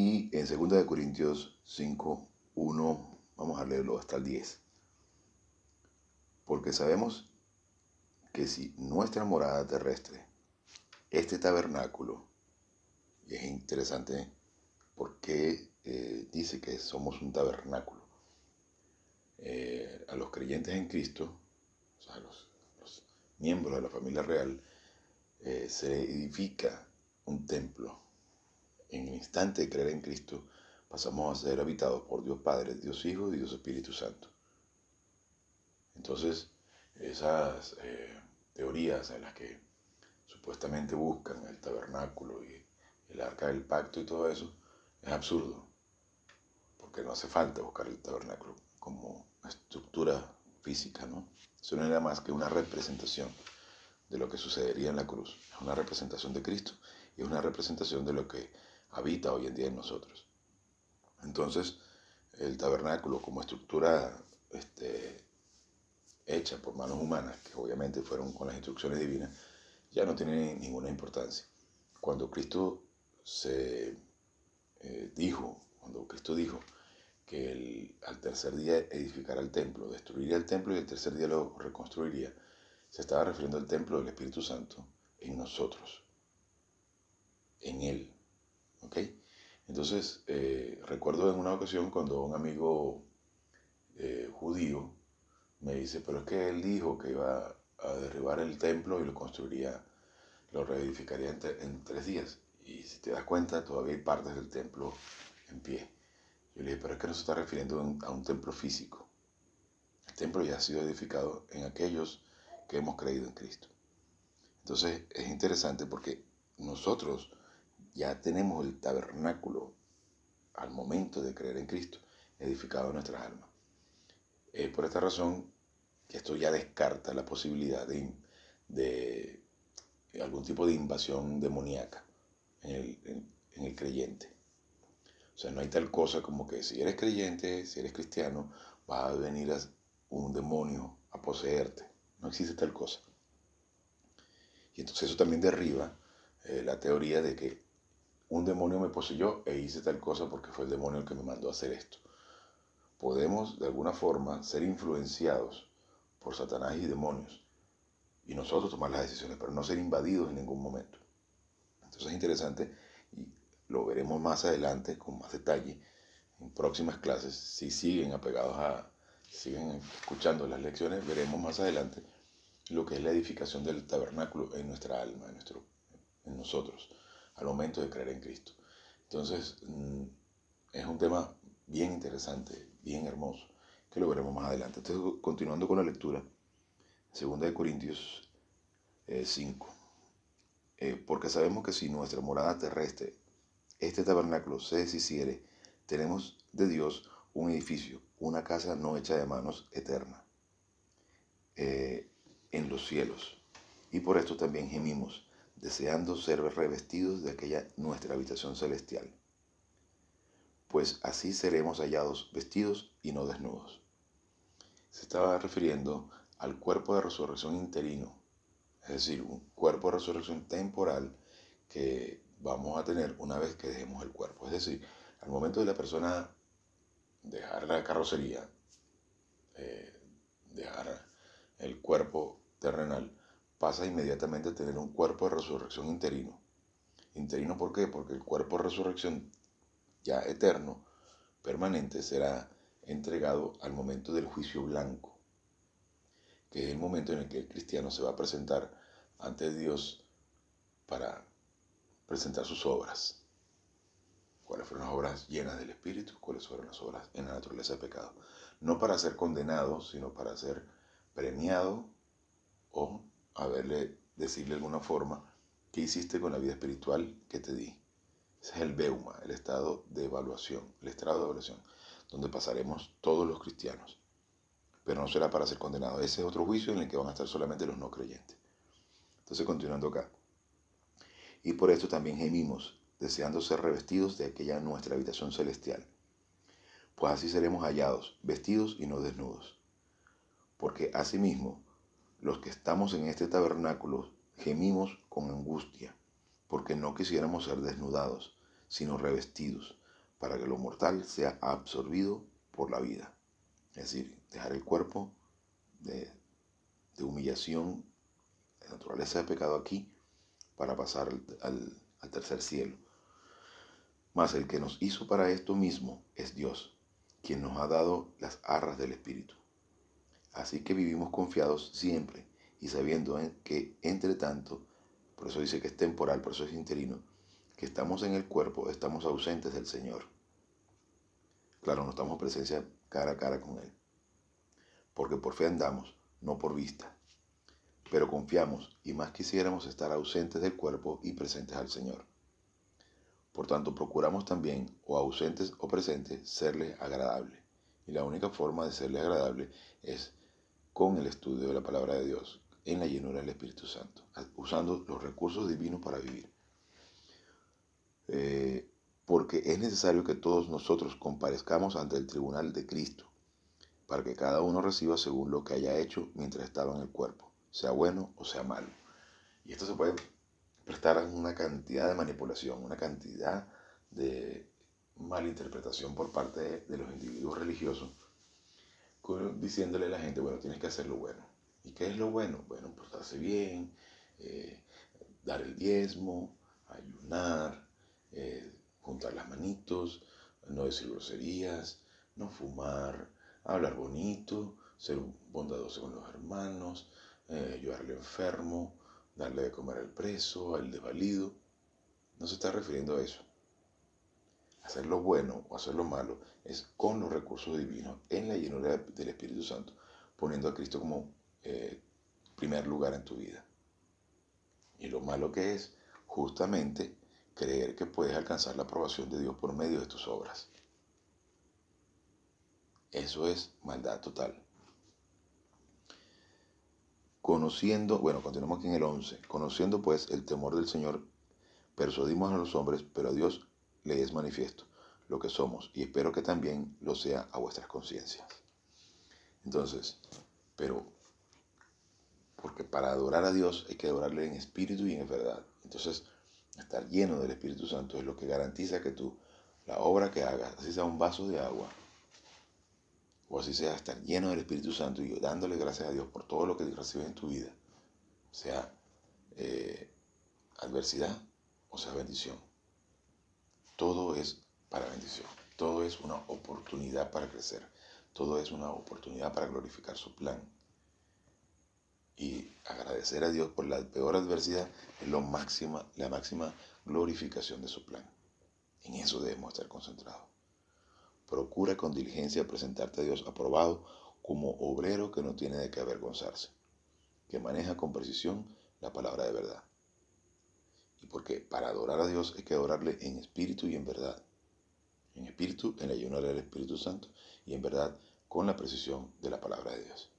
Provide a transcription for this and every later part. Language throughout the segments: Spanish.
Y en 2 Corintios 5:1, vamos a leerlo hasta el 10. Porque sabemos que si nuestra morada terrestre, este tabernáculo, y es interesante porque dice que somos un tabernáculo. A los creyentes en Cristo, o sea, a los miembros de la familia real, se edifica un templo. En el instante de creer en Cristo, pasamos a ser habitados por Dios Padre, Dios Hijo y Dios Espíritu Santo. Entonces, esas teorías en las que supuestamente buscan el tabernáculo y el arca del pacto y todo eso, es absurdo, porque no hace falta buscar el tabernáculo como estructura física, ¿no? Eso no era más que una representación de lo que sucedería en la cruz. Es una representación de Cristo y es una representación de lo que habita hoy en día en nosotros. Entonces, el tabernáculo como estructura hecha por manos humanas, que obviamente fueron con las instrucciones divinas, ya no tiene ninguna importancia. Cuando Cristo dijo que al tercer día edificará el templo, destruiría el templo y el tercer día lo reconstruiría, se estaba refiriendo al templo del Espíritu Santo en nosotros, en Él. ¿Ok? Entonces, recuerdo en una ocasión cuando un amigo judío me dice, pero es que él dijo que iba a derribar el templo y lo reedificaría en 3 días. Y si te das cuenta, todavía hay partes del templo en pie. Yo le dije, pero es que no se está refiriendo a un templo físico. El templo ya ha sido edificado en aquellos que hemos creído en Cristo. Entonces es interesante porque nosotros ya tenemos el tabernáculo al momento de creer en Cristo edificado en nuestras almas. Es por esta razón que esto ya descarta la posibilidad de algún tipo de invasión demoníaca en el creyente. O sea, no hay tal cosa como que si eres creyente, si eres cristiano, va a venir un demonio a poseerte. No existe tal cosa. Y entonces eso también derriba la teoría de que un demonio me poseyó e hice tal cosa porque fue el demonio el que me mandó a hacer esto. Podemos de alguna forma ser influenciados por Satanás y demonios y nosotros tomar las decisiones, pero no ser invadidos en ningún momento. Entonces es interesante y lo veremos más adelante con más detalle en próximas clases. Si siguen siguen escuchando las lecciones, veremos más adelante lo que es la edificación del tabernáculo en nuestra alma, en nosotros, al momento de creer en Cristo. Entonces, es un tema bien interesante, bien hermoso, que lo veremos más adelante. Entonces, continuando con la lectura, 2 Corintios 5. Porque sabemos que si nuestra morada terrestre, este tabernáculo, se deshiciere, tenemos de Dios un edificio, una casa no hecha de manos, eterna, en los cielos. Y por esto también gemimos, deseando ser revestidos de aquella nuestra habitación celestial. Pues así seremos hallados vestidos y no desnudos. Se estaba refiriendo al cuerpo de resurrección interino, es decir, un cuerpo de resurrección temporal que vamos a tener una vez que dejemos el cuerpo. Es decir, al momento de la persona dejar la carrocería, dejar el cuerpo terrenal, pasa inmediatamente a tener un cuerpo de resurrección interino. ¿Interino por qué? Porque el cuerpo de resurrección ya eterno, permanente, será entregado al momento del juicio blanco, que es el momento en el que el cristiano se va a presentar ante Dios para presentar sus obras. ¿Cuáles fueron las obras llenas del Espíritu? ¿Cuáles fueron las obras en la naturaleza de pecado? No para ser condenado, sino para ser premiado o decirle de alguna forma, ¿qué hiciste con la vida espiritual que te di? Ese es el beuma, el estado de evaluación, donde pasaremos todos los cristianos. Pero no será para ser condenados. Ese es otro juicio en el que van a estar solamente los no creyentes. Entonces, continuando acá. Y por esto también gemimos, deseando ser revestidos de aquella nuestra habitación celestial. Pues así seremos hallados, vestidos y no desnudos. Porque asimismo, los que estamos en este tabernáculo gemimos con angustia, porque no quisiéramos ser desnudados, sino revestidos, para que lo mortal sea absorbido por la vida. Es decir, dejar el cuerpo de humillación, de naturaleza de pecado aquí, para pasar al tercer cielo. Mas el que nos hizo para esto mismo es Dios, quien nos ha dado las arras del Espíritu. Así que vivimos confiados siempre y sabiendo que entre tanto, por eso dice que es temporal, por eso es interino, que estamos en el cuerpo, estamos ausentes del Señor. Claro, no estamos en presencia cara a cara con Él, porque por fe andamos, no por vista. Pero confiamos y más quisiéramos estar ausentes del cuerpo y presentes al Señor. Por tanto, procuramos también, o ausentes o presentes, serle agradable. Y la única forma de serle agradable es con el estudio de la palabra de Dios, en la llenura del Espíritu Santo, usando los recursos divinos para vivir. Porque es necesario que todos nosotros comparezcamos ante el tribunal de Cristo, para que cada uno reciba según lo que haya hecho mientras estaba en el cuerpo, sea bueno o sea malo. Y esto se puede prestar una cantidad de manipulación, una cantidad de malinterpretación por parte de los individuos religiosos, diciéndole a la gente, bueno, tienes que hacer lo bueno. ¿Y qué es lo bueno? Bueno, portarse bien, dar el diezmo, ayunar, juntar las manitos, no decir groserías, no fumar, hablar bonito, ser bondadoso con los hermanos, ayudar al enfermo, darle de comer al preso, al desvalido. No se está refiriendo a eso. Hacer lo bueno o hacer lo malo es con los recursos divinos, en la llenura del Espíritu Santo, poniendo a Cristo como primer lugar en tu vida. Y lo malo que es justamente creer que puedes alcanzar la aprobación de Dios por medio de tus obras. Eso es maldad total. Continuamos aquí en el 11. Conociendo pues el temor del Señor, persuadimos a los hombres, pero a Dios le es manifiesto lo que somos, y espero que también lo sea a vuestras conciencias. Entonces, porque para adorar a Dios hay que adorarle en espíritu y en verdad. Entonces, estar lleno del Espíritu Santo es lo que garantiza que tú, la obra que hagas, así sea un vaso de agua, o así sea estar lleno del Espíritu Santo y dándole gracias a Dios por todo lo que recibes en tu vida, sea adversidad o sea bendición. Todo es para bendición. Todo es una oportunidad para crecer. Todo es una oportunidad para glorificar su plan. Y agradecer a Dios por la peor adversidad es la máxima glorificación de su plan. En eso debemos estar concentrados. Procura con diligencia presentarte a Dios aprobado como obrero que no tiene de qué avergonzarse, que maneja con precisión la palabra de verdad. Y porque para adorar a Dios hay que adorarle en espíritu y en verdad. En espíritu, en la llenura del Espíritu Santo, y en verdad, con la precisión de la palabra de Dios.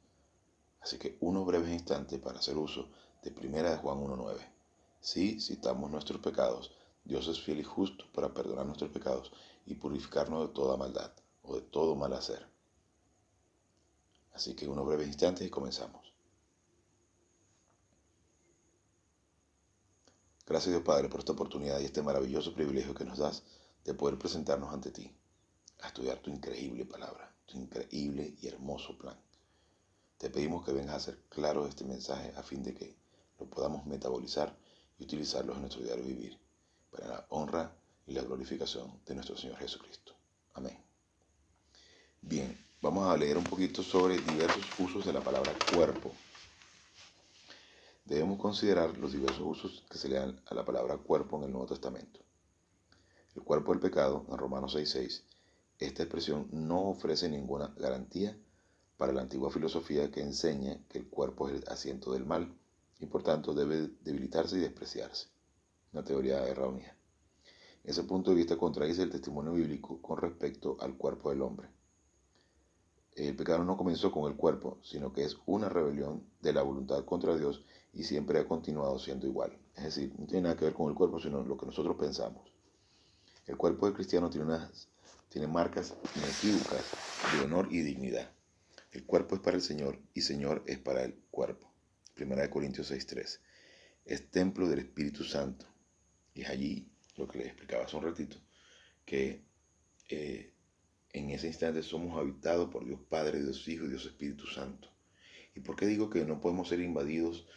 Así que unos breves instantes para hacer uso de 1 Juan 1:9. Si citamos nuestros pecados, Dios es fiel y justo para perdonar nuestros pecados y purificarnos de toda maldad o de todo mal hacer. Así que unos breves instantes y comenzamos. Gracias Dios Padre por esta oportunidad y este maravilloso privilegio que nos das de poder presentarnos ante ti, a estudiar tu increíble palabra, tu increíble y hermoso plan. Te pedimos que vengas a hacer claro este mensaje a fin de que lo podamos metabolizar y utilizarlo en nuestro diario vivir, para la honra y la glorificación de nuestro Señor Jesucristo. Amén. Bien, vamos a leer un poquito sobre diversos usos de la palabra cuerpo. Debemos considerar los diversos usos que se le dan a la palabra cuerpo en el Nuevo Testamento. El cuerpo del pecado, en Romanos 6:6, esta expresión no ofrece ninguna garantía para la antigua filosofía que enseña que el cuerpo es el asiento del mal y por tanto debe debilitarse y despreciarse. Una teoría errónea. Ese punto de vista contradice el testimonio bíblico con respecto al cuerpo del hombre. El pecado no comenzó con el cuerpo, sino que es una rebelión de la voluntad contra Dios y siempre ha continuado siendo igual. Es decir, no tiene nada que ver con el cuerpo, sino lo que nosotros pensamos. El cuerpo del cristiano tiene marcas inequívocas de honor y dignidad. El cuerpo es para el Señor y Señor es para el cuerpo. 1 Corintios 6:3. Es templo del Espíritu Santo. Y es allí lo que les explicaba hace un ratito, que eh, en ese instante somos habitados por Dios Padre, Dios Hijo y Dios Espíritu Santo. ¿Y por qué digo que no podemos ser invadidos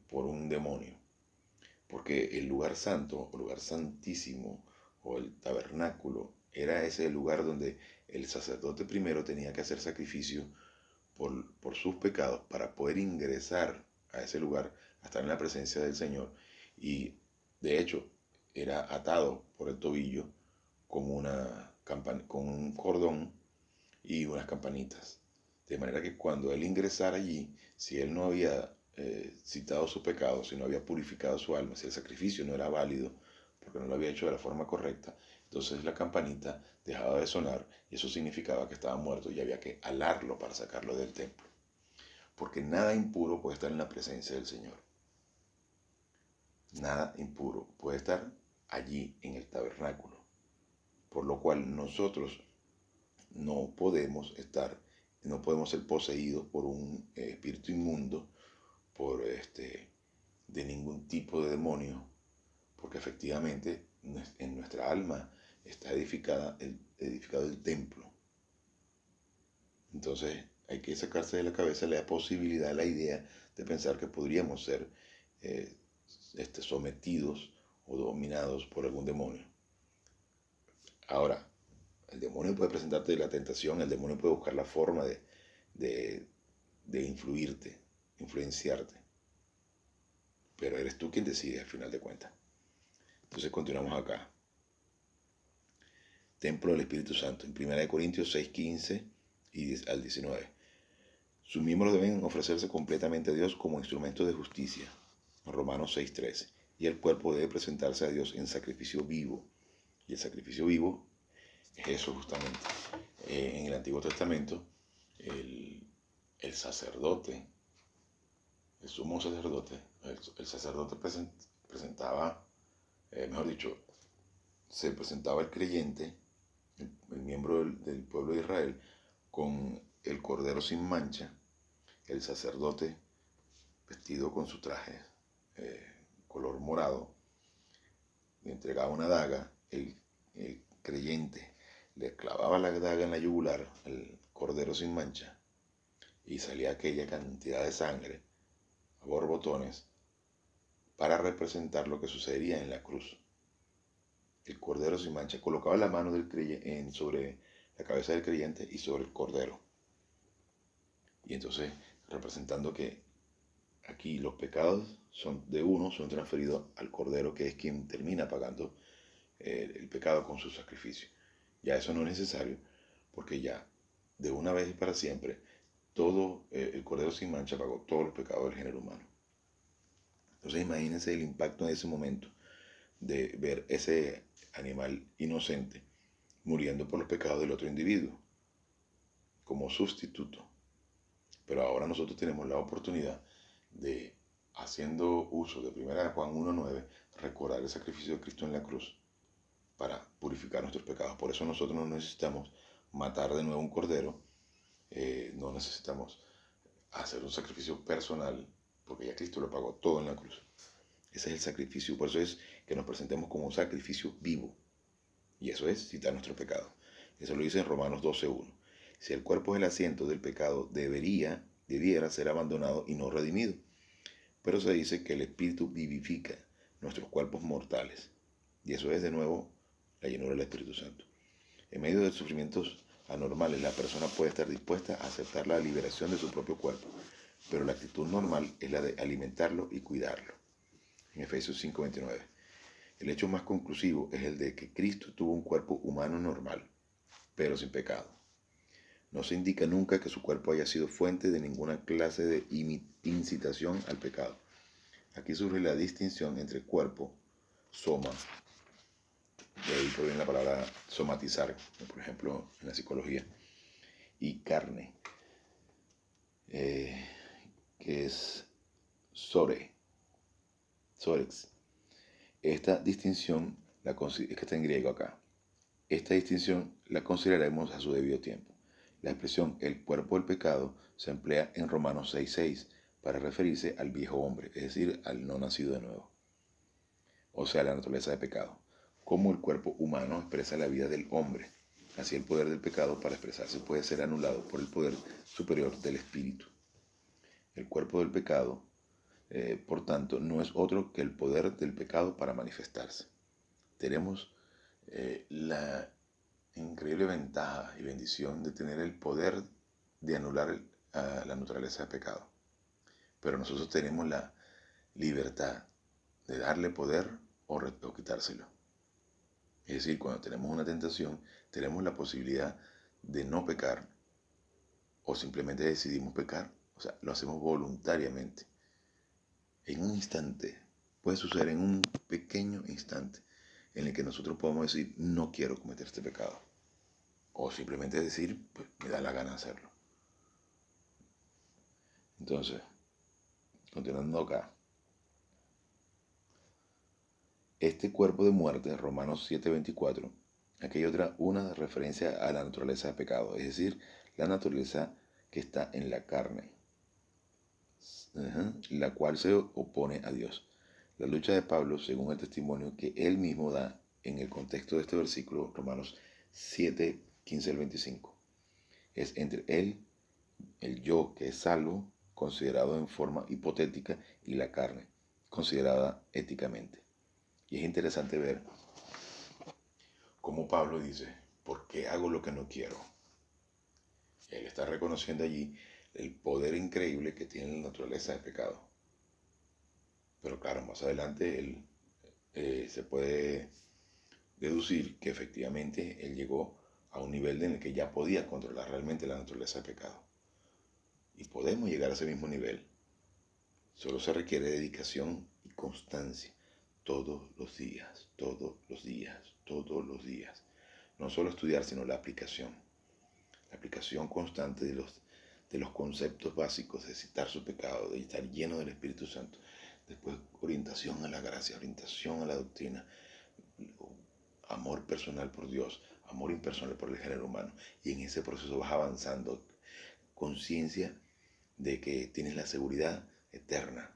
por un demonio? Porque el lugar santo, o lugar santísimo, o el tabernáculo, era ese lugar donde el sacerdote primero tenía que hacer sacrificio por sus pecados para poder ingresar a ese lugar, a estar en la presencia del Señor. Y de hecho, era atado por el tobillo con un cordón y unas campanitas. De manera que cuando él ingresara allí, si él no había citado su pecado, si no había purificado su alma, si el sacrificio no era válido, porque no lo había hecho de la forma correcta, entonces la campanita dejaba de sonar y eso significaba que estaba muerto y había que alarlo para sacarlo del templo. Porque nada impuro puede estar en la presencia del Señor. Nada impuro puede estar allí en el tabernáculo. Por lo cual nosotros no podemos ser poseídos por un espíritu inmundo, de ningún tipo de demonio, porque efectivamente en nuestra alma está edificado el templo. Entonces hay que sacarse de la cabeza la posibilidad, la idea de pensar que podríamos ser eh, sometidos o dominados por algún demonio. Ahora, el demonio puede presentarte la tentación, el demonio puede buscar la forma de influenciarte. Pero eres tú quien decide al final de cuentas. Entonces continuamos acá. Templo del Espíritu Santo, en 1 Corintios 6:15 al 19. Sus miembros deben ofrecerse completamente a Dios como instrumentos de justicia, Romanos 6:13. Y el cuerpo debe presentarse a Dios en sacrificio vivo. Y el sacrificio vivo es eso justamente. En el Antiguo Testamento, el sacerdote, el sumo sacerdote, el sacerdote presentaba, mejor dicho, se presentaba el creyente, el miembro del pueblo de Israel, con el cordero sin mancha, el sacerdote vestido con su traje color morado, le entregaba una daga, el creyente le clavaba la daga en la yugular al cordero sin mancha y salía aquella cantidad de sangre a borbotones para representar lo que sucedería en la cruz. El cordero sin mancha colocaba la mano del creyente sobre la cabeza del creyente y sobre el cordero. Y entonces, representando que aquí los pecados son transferidos al cordero, que es quien termina pagando el pecado con su sacrificio. Ya eso no es necesario, porque ya de una vez y para siempre, el cordero sin mancha pagó todos los pecados del género humano. Entonces imagínense el impacto en ese momento de ver ese animal inocente muriendo por los pecados del otro individuo como sustituto. Pero ahora nosotros tenemos la oportunidad de, haciendo uso de 1 Juan 1:9, recordar el sacrificio de Cristo en la cruz para purificar nuestros pecados. Por eso nosotros no necesitamos matar de nuevo un cordero, no necesitamos hacer un sacrificio personal, porque ya Cristo lo pagó todo en la cruz. Ese es el sacrificio, por eso es que nos presentemos como un sacrificio vivo. Y eso es citar nuestro pecado. Eso lo dice en Romanos 12:1. Si el cuerpo es el asiento del pecado, debiera ser abandonado y no redimido. Pero se dice que el Espíritu vivifica nuestros cuerpos mortales. Y eso es de nuevo la llenura del Espíritu Santo. En medio de sufrimientos anormales, la persona puede estar dispuesta a aceptar la liberación de su propio cuerpo, pero la actitud normal es la de alimentarlo y cuidarlo. En Efesios 5:29. El hecho más conclusivo es el de que Cristo tuvo un cuerpo humano normal, pero sin pecado. No se indica nunca que su cuerpo haya sido fuente de ninguna clase de incitación al pecado. Aquí surge la distinción entre cuerpo, soma, de ahí proviene la palabra somatizar, por ejemplo, en la psicología, y carne, que es sorex. Esta distinción, es que está en griego acá, esta distinción la consideraremos a su debido tiempo. La expresión el cuerpo del pecado se emplea en Romanos 6:6 para referirse al viejo hombre, es decir, al no nacido de nuevo, o sea, la naturaleza de pecado. Cómo el cuerpo humano expresa la vida del hombre. Así el poder del pecado para expresarse puede ser anulado por el poder superior del Espíritu. El cuerpo del pecado, por tanto, no es otro que el poder del pecado para manifestarse. Tenemos la increíble ventaja y bendición de tener el poder de anular la naturaleza de pecado. Pero nosotros tenemos la libertad de darle poder o quitárselo. Es decir, cuando tenemos una tentación, tenemos la posibilidad de no pecar o simplemente decidimos pecar. O sea, lo hacemos voluntariamente. En un instante, puede suceder en un pequeño instante en el que nosotros podemos decir, no quiero cometer este pecado. O simplemente decir, pues me da la gana de hacerlo. Entonces, continuando acá. Este cuerpo de muerte, Romanos 7:24, aquí hay una referencia a la naturaleza de pecado, es decir, la naturaleza que está en la carne, la cual se opone a Dios. La lucha de Pablo, según el testimonio que él mismo da en el contexto de este versículo, Romanos 7:15 al 25, es entre él, el yo que es salvo, considerado en forma hipotética, y la carne, considerada éticamente. Y es interesante ver cómo Pablo dice, ¿por qué hago lo que no quiero? Él está reconociendo allí el poder increíble que tiene la naturaleza del pecado. Pero claro, más adelante él se puede deducir que efectivamente él llegó a un nivel en el que ya podía controlar realmente la naturaleza del pecado. Y podemos llegar a ese mismo nivel. Solo se requiere dedicación y constancia. Todos los días, todos los días, todos los días. No solo estudiar, sino la aplicación. La aplicación constante de los conceptos básicos de citar su pecado, de estar lleno del Espíritu Santo. Después, orientación a la gracia, orientación a la doctrina, amor personal por Dios, amor impersonal por el género humano. Y en ese proceso vas avanzando. Conciencia de que tienes la seguridad eterna,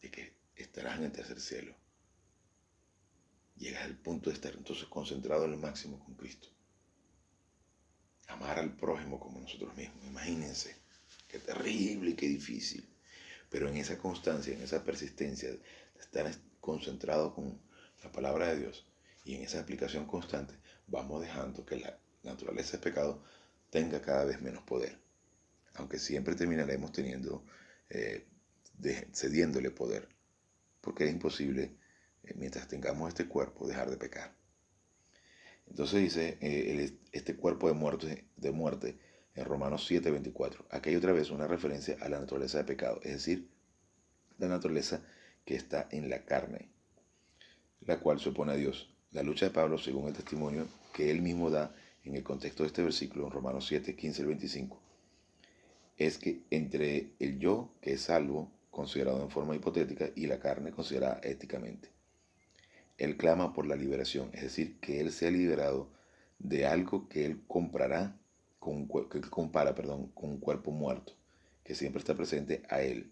de que estarás en el tercer cielo. Llegas al punto de estar entonces concentrado en lo máximo con Cristo. Amar al prójimo como nosotros mismos. Imagínense, qué terrible y qué difícil. Pero en esa constancia, en esa persistencia de estar concentrado con la palabra de Dios y en esa aplicación constante, vamos dejando que la naturaleza del pecado tenga cada vez menos poder. Aunque siempre terminaremos teniendo, cediéndole poder. Porque es imposible, mientras tengamos este cuerpo, dejar de pecar. Entonces dice este cuerpo de muerte en Romanos 7:24. Aquí hay otra vez una referencia a la naturaleza de pecado, es decir, la naturaleza que está en la carne, la cual se opone a Dios. La lucha de Pablo, según el testimonio que él mismo da en el contexto de este versículo, en Romanos 7:15 al 25, es que entre el yo, que es salvo, considerado en forma hipotética, y la carne, considerada éticamente. Él clama por la liberación, es decir, que él sea liberado de algo que él comprará, que él compara, con un cuerpo muerto, que siempre está presente a él.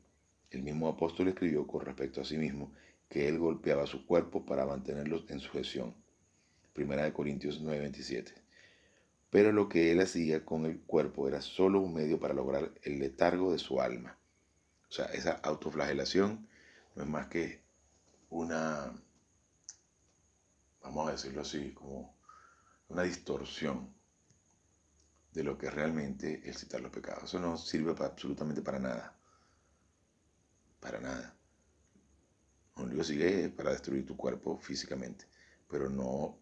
El mismo apóstol escribió con respecto a sí mismo que él golpeaba su cuerpo para mantenerlo en sujeción. 1 Corintios 9:27. Pero lo que él hacía con el cuerpo era solo un medio para lograr el letargo de su alma. O sea, esa autoflagelación no es más que una, vamos a decirlo así, como una distorsión de lo que es realmente el citar los pecados. Eso no sirve absolutamente para nada. Para nada. Un único sirve para destruir tu cuerpo físicamente, pero no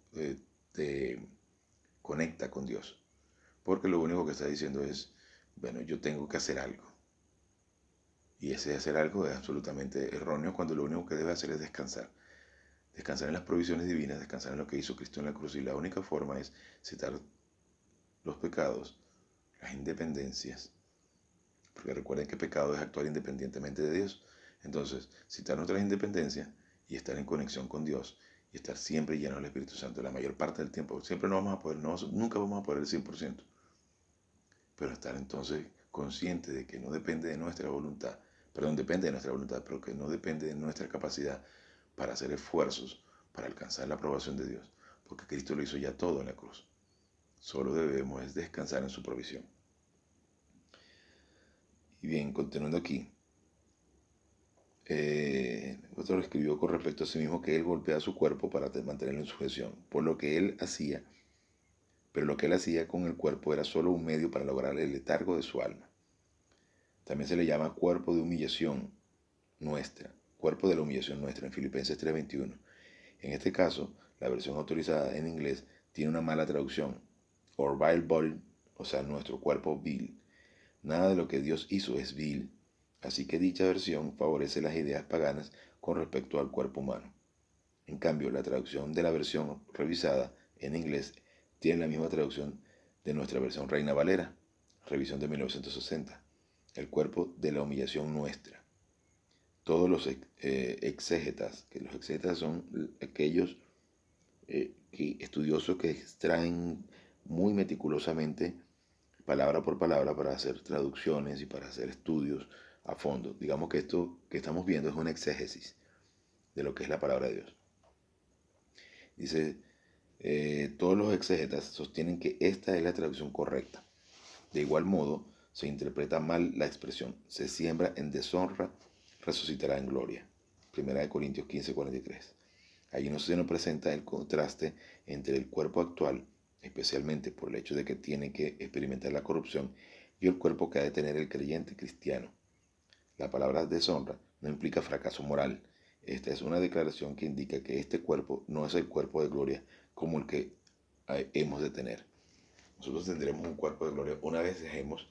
te conecta con Dios. Porque lo único que está diciendo es, bueno, yo tengo que hacer algo. Y ese hacer algo es absolutamente erróneo cuando lo único que debe hacer es descansar. Descansar en las provisiones divinas, descansar en lo que hizo Cristo en la cruz. Y la única forma es citar los pecados, las independencias. Porque recuerden que pecado es actuar independientemente de Dios. Entonces, citar nuestras independencias y estar en conexión con Dios y estar siempre lleno del Espíritu Santo la mayor parte del tiempo. Siempre no vamos a poder, nunca vamos a poder el 100%. Pero estar entonces consciente de que no depende de nuestra voluntad, depende de nuestra voluntad, pero que no depende de nuestra capacidad para hacer esfuerzos para alcanzar la aprobación de Dios, porque Cristo lo hizo ya todo en la cruz. Solo debemos es descansar en su provisión. Y bien, continuando aquí, otro escribió con respecto a sí mismo que él golpeaba su cuerpo para mantenerlo en sujeción, pero lo que él hacía con el cuerpo era solo un medio para lograr el letargo de su alma. También se le llama cuerpo de humillación nuestra, cuerpo de la humillación nuestra en Filipenses 3:21. En este caso, la versión autorizada en inglés tiene una mala traducción, or vile body, o sea, nuestro cuerpo vil. Nada de lo que Dios hizo es vil, así que dicha versión favorece las ideas paganas con respecto al cuerpo humano. En cambio, la traducción de la versión revisada en inglés tiene la misma traducción de nuestra versión Reina Valera, revisión de 1960, el cuerpo de la humillación nuestra. Todos los exégetas, que los exégetas son aquellos estudiosos que extraen muy meticulosamente palabra por palabra para hacer traducciones y para hacer estudios a fondo. Digamos que esto que estamos viendo es una exégesis de lo que es la palabra de Dios. Dice, todos los exégetas sostienen que esta es la traducción correcta. De igual modo, se interpreta mal la expresión, se siembra en deshonra, resucitará en gloria. 1 Corintios 15:43. Allí no se nos presenta el contraste entre el cuerpo actual, especialmente por el hecho de que tiene que experimentar la corrupción, y el cuerpo que ha de tener el creyente cristiano. La palabra deshonra no implica fracaso moral. Esta es una declaración que indica que este cuerpo no es el cuerpo de gloria como el que hemos de tener. Nosotros tendremos un cuerpo de gloria una vez dejemos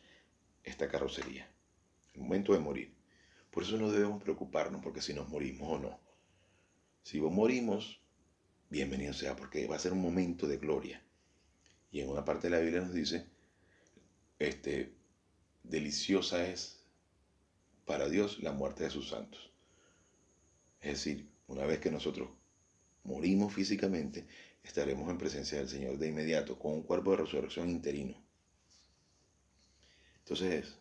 esta carrocería, el momento de morir. Por eso no debemos preocuparnos porque si nos morimos o no. Si morimos, bienvenido sea, porque va a ser un momento de gloria. Y en una parte de la Biblia nos dice, deliciosa es para Dios la muerte de sus santos. Es decir, una vez que nosotros morimos físicamente, estaremos en presencia del Señor de inmediato, con un cuerpo de resurrección interino. Entonces,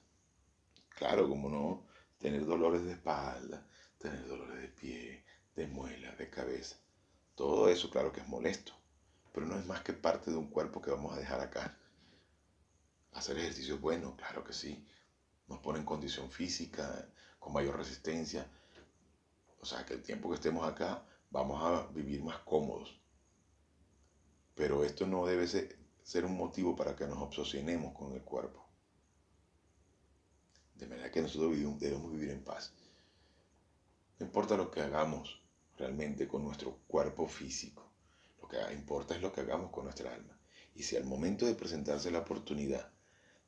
claro, como no, tener dolores de espalda, tener dolores de pie, de muela, de cabeza, todo eso claro que es molesto, pero no es más que parte de un cuerpo que vamos a dejar acá. Hacer ejercicio es bueno, claro que sí, nos pone en condición física, con mayor resistencia, o sea que el tiempo que estemos acá vamos a vivir más cómodos, pero esto no debe ser un motivo para que nos obsesionemos con el cuerpo. De manera que nosotros debemos vivir en paz. No importa lo que hagamos realmente con nuestro cuerpo físico, lo que importa es lo que hagamos con nuestra alma. Y si al momento de presentarse la oportunidad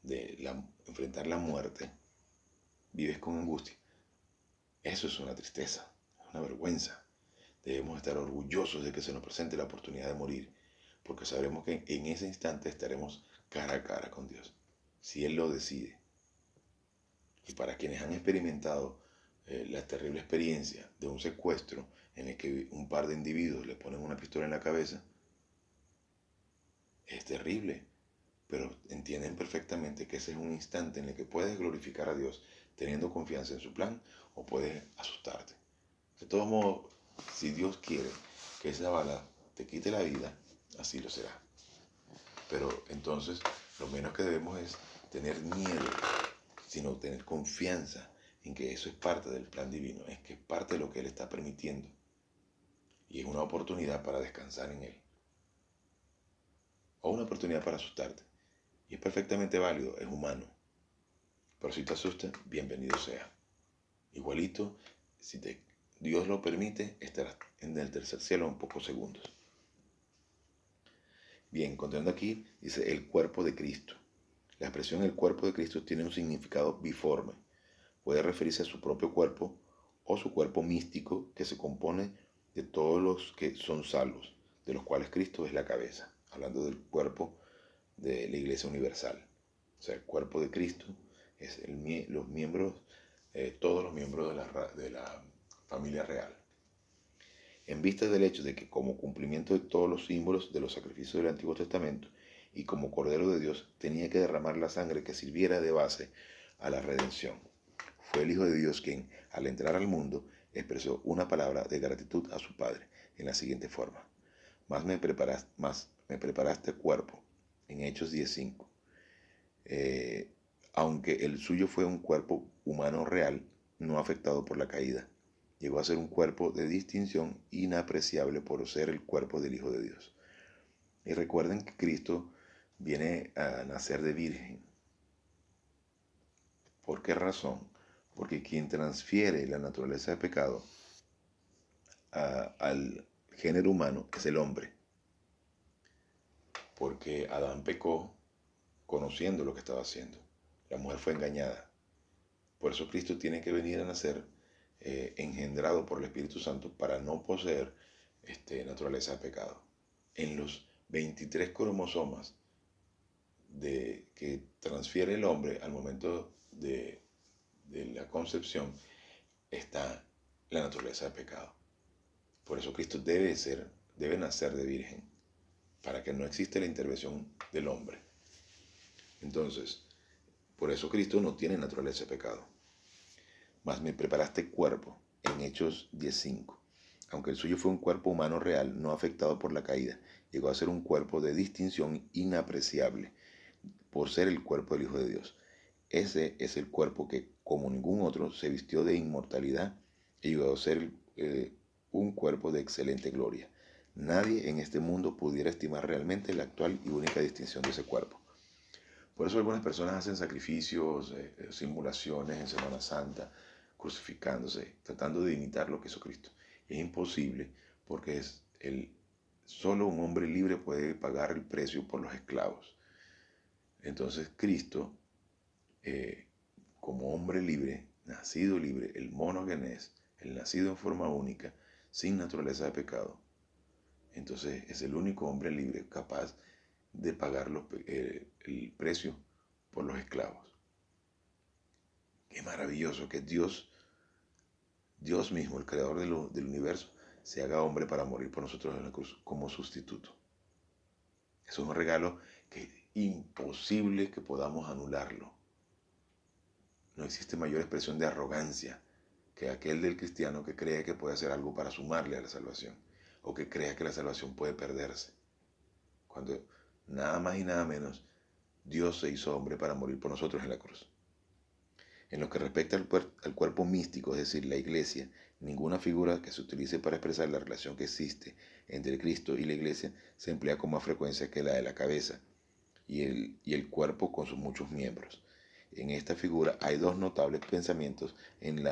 de enfrentar la muerte, vives con angustia, eso es una tristeza, es una vergüenza. Debemos estar orgullosos de que se nos presente la oportunidad de morir, porque sabremos que en ese instante estaremos cara a cara con Dios, si Él lo decide. Y para quienes han experimentado la terrible experiencia de un secuestro en el que un par de individuos le ponen una pistola en la cabeza, es terrible, pero entienden perfectamente que ese es un instante en el que puedes glorificar a Dios teniendo confianza en su plan o puedes asustarte. De todos modos, si Dios quiere que esa bala te quite la vida, así lo será. Pero entonces lo menos que debemos es tener miedo, sino tener confianza en que eso es parte del plan divino, es que es parte de lo que Él está permitiendo. Y es una oportunidad para descansar en Él. O una oportunidad para asustarte. Y es perfectamente válido, es humano. Pero si te asusta, bienvenido sea. Igualito, si Dios lo permite, estarás en el tercer cielo en pocos segundos. Bien, continuando aquí, dice el cuerpo de Cristo. La expresión el cuerpo de Cristo tiene un significado biforme. Puede referirse a su propio cuerpo o su cuerpo místico que se compone de todos los que son salvos, de los cuales Cristo es la cabeza, hablando del cuerpo de la Iglesia Universal. O sea, el cuerpo de Cristo es los miembros, todos los miembros de la familia real. En vista del hecho de que como cumplimiento de todos los símbolos de los sacrificios del Antiguo Testamento y como Cordero de Dios tenía que derramar la sangre que sirviera de base a la redención. Fue el Hijo de Dios quien, al entrar al mundo, expresó una palabra de gratitud a su Padre en la siguiente forma. Más me preparaste cuerpo, en Hechos 10:5. Aunque el suyo fue un cuerpo humano real, no afectado por la caída, llegó a ser un cuerpo de distinción inapreciable por ser el cuerpo del Hijo de Dios. Y recuerden que Cristo viene a nacer de virgen. ¿Por qué razón? Porque quien transfiere la naturaleza de pecado al género humano es el hombre. Porque Adán pecó conociendo lo que estaba haciendo. La mujer fue engañada. Por eso Cristo tiene que venir a nacer engendrado por el Espíritu Santo para no poseer naturaleza de pecado. En los 23 cromosomas que transfiere el hombre al momento de la concepción está la naturaleza de pecado. Por eso Cristo debe nacer de virgen, para que no exista la intervención del hombre. Entonces, por eso Cristo no tiene naturaleza de pecado. Mas me preparaste cuerpo, en Hechos 10:5. Aunque el suyo fue un cuerpo humano real, no afectado por la caída, llegó a ser un cuerpo de distinción inapreciable, por ser el cuerpo del Hijo de Dios. Ese es el cuerpo que, como ningún otro, se vistió de inmortalidad y llegó a ser un cuerpo de excelente gloria. Nadie en este mundo pudiera estimar realmente la actual y única distinción de ese cuerpo. Por eso algunas personas hacen sacrificios, simulaciones en Semana Santa, crucificándose, tratando de imitar lo que hizo Cristo. Es imposible porque solo un hombre libre puede pagar el precio por los esclavos. Entonces Cristo, como hombre libre, nacido libre, el monogenes, el nacido en forma única, sin naturaleza de pecado, entonces es el único hombre libre capaz de pagar el precio por los esclavos. Qué maravilloso que Dios mismo, el creador del universo, se haga hombre para morir por nosotros en la cruz como sustituto. Eso es un regalo que es imposible que podamos anularlo. No existe mayor expresión de arrogancia que aquel del cristiano que cree que puede hacer algo para sumarle a la salvación, o que crea que la salvación puede perderse. Cuando nada más y nada menos, Dios se hizo hombre para morir por nosotros en la cruz. En lo que respecta al cuerpo místico, es decir, la iglesia, ninguna figura que se utilice para expresar la relación que existe entre Cristo y la iglesia se emplea con más frecuencia que la de la cabeza y el cuerpo con sus muchos miembros. En esta figura hay dos notables pensamientos, en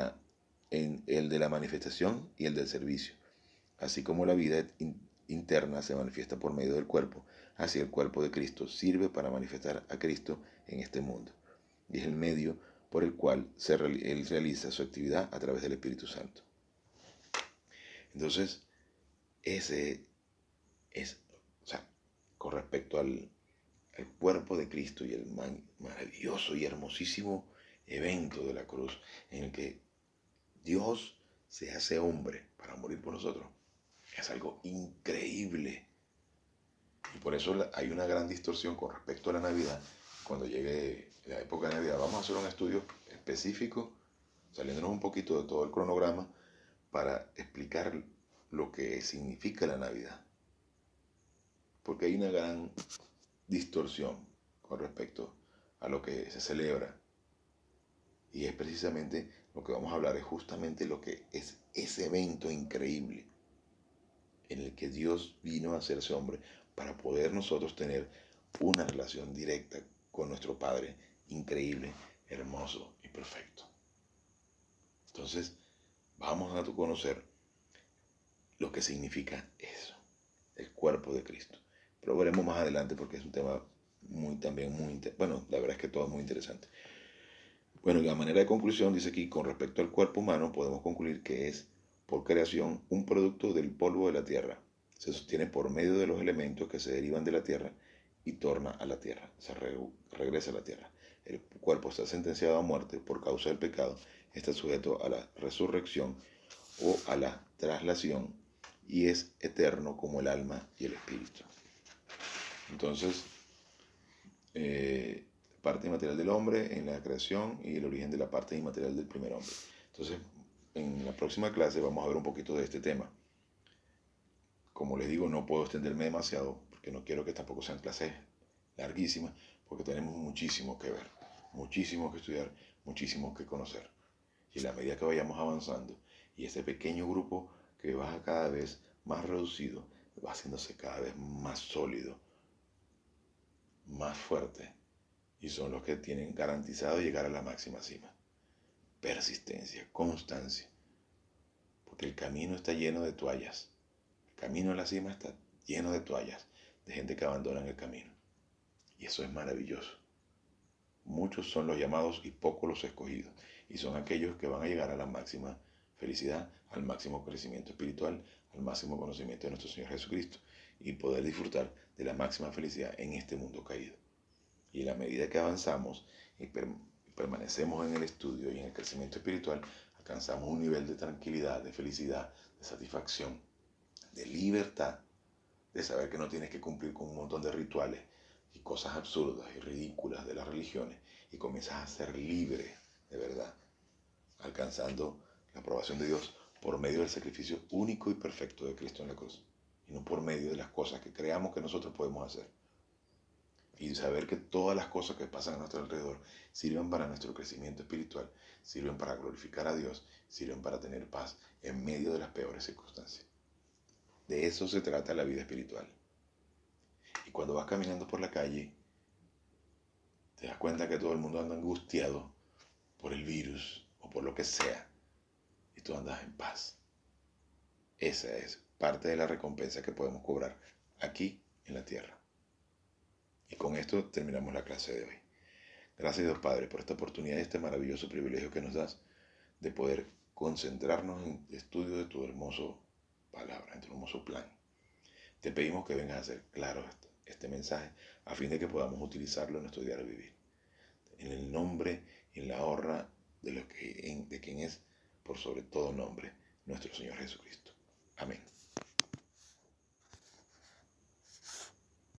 el de la manifestación y el del servicio. Así como la vida interna se manifiesta por medio del cuerpo, así el cuerpo de Cristo sirve para manifestar a Cristo en este mundo. Y es el medio por el cual Él realiza su actividad a través del Espíritu Santo. Entonces, ese es, con respecto al cuerpo de Cristo y el maravilloso y hermosísimo evento de la cruz, en el que Dios se hace hombre para morir por nosotros, es algo increíble. Y por eso hay una gran distorsión con respecto a la Navidad. Cuando llegue la época de Navidad, vamos a hacer un estudio específico, saliéndonos un poquito de todo el cronograma, para explicar lo que significa la Navidad. Porque hay una gran distorsión con respecto a lo que se celebra. Y es precisamente lo que vamos a hablar, es justamente lo que es ese evento increíble en el que Dios vino a hacerse hombre para poder nosotros tener una relación directa con nuestro Padre increíble, hermoso y perfecto. Entonces, vamos a conocer lo que significa eso, el cuerpo de Cristo. Pero veremos más adelante porque es un tema la verdad es que todo es muy interesante. Bueno, y a manera de conclusión dice aquí, con respecto al cuerpo humano, podemos concluir que es, por creación, un producto del polvo de la tierra. Se sostiene por medio de los elementos que se derivan de la tierra y torna a la tierra, regresa a la tierra. El cuerpo está sentenciado a muerte por causa del pecado, está sujeto a la resurrección o a la traslación y es eterno como el alma y el espíritu. Entonces, parte inmaterial del hombre en la creación y el origen de la parte inmaterial del primer hombre. Entonces, en la próxima clase vamos a ver un poquito de este tema. Como les digo, no puedo extenderme demasiado porque no quiero que tampoco sean clases larguísima, porque tenemos muchísimo que ver, muchísimo que estudiar, muchísimo que conocer. Y a la medida que vayamos avanzando, y ese pequeño grupo que va cada vez más reducido, va haciéndose cada vez más sólido, más fuerte, y son los que tienen garantizado llegar a la máxima cima. Persistencia, constancia, porque el camino está lleno de toallas. El camino a la cima está lleno de toallas, de gente que abandona el camino. Y eso es maravilloso. Muchos son los llamados y pocos los escogidos. Y son aquellos que van a llegar a la máxima felicidad, al máximo crecimiento espiritual, al máximo conocimiento de nuestro Señor Jesucristo y poder disfrutar de la máxima felicidad en este mundo caído. Y a la medida que avanzamos y permanecemos en el estudio y en el crecimiento espiritual, alcanzamos un nivel de tranquilidad, de felicidad, de satisfacción, de libertad, de saber que no tienes que cumplir con un montón de rituales y cosas absurdas y ridículas de las religiones, y comienzas a ser libre de verdad, alcanzando la aprobación de Dios por medio del sacrificio único y perfecto de Cristo en la cruz, y no por medio de las cosas que creamos que nosotros podemos hacer. Y saber que todas las cosas que pasan a nuestro alrededor sirven para nuestro crecimiento espiritual, sirven para glorificar a Dios, sirven para tener paz en medio de las peores circunstancias. De eso se trata la vida espiritual. Y cuando vas caminando por la calle, te das cuenta que todo el mundo anda angustiado por el virus o por lo que sea, y tú andas en paz. Esa es parte de la recompensa que podemos cobrar aquí en la tierra. Y con esto terminamos la clase de hoy. Gracias Dios Padre por esta oportunidad y este maravilloso privilegio que nos das de poder concentrarnos en el estudio de tu hermoso palabra, en tu hermoso plan. Te pedimos que vengas a hacer claro este mensaje a fin de que podamos utilizarlo en nuestro diario vivir. En el nombre y en la honra de quien es, por sobre todo nombre, nuestro Señor Jesucristo.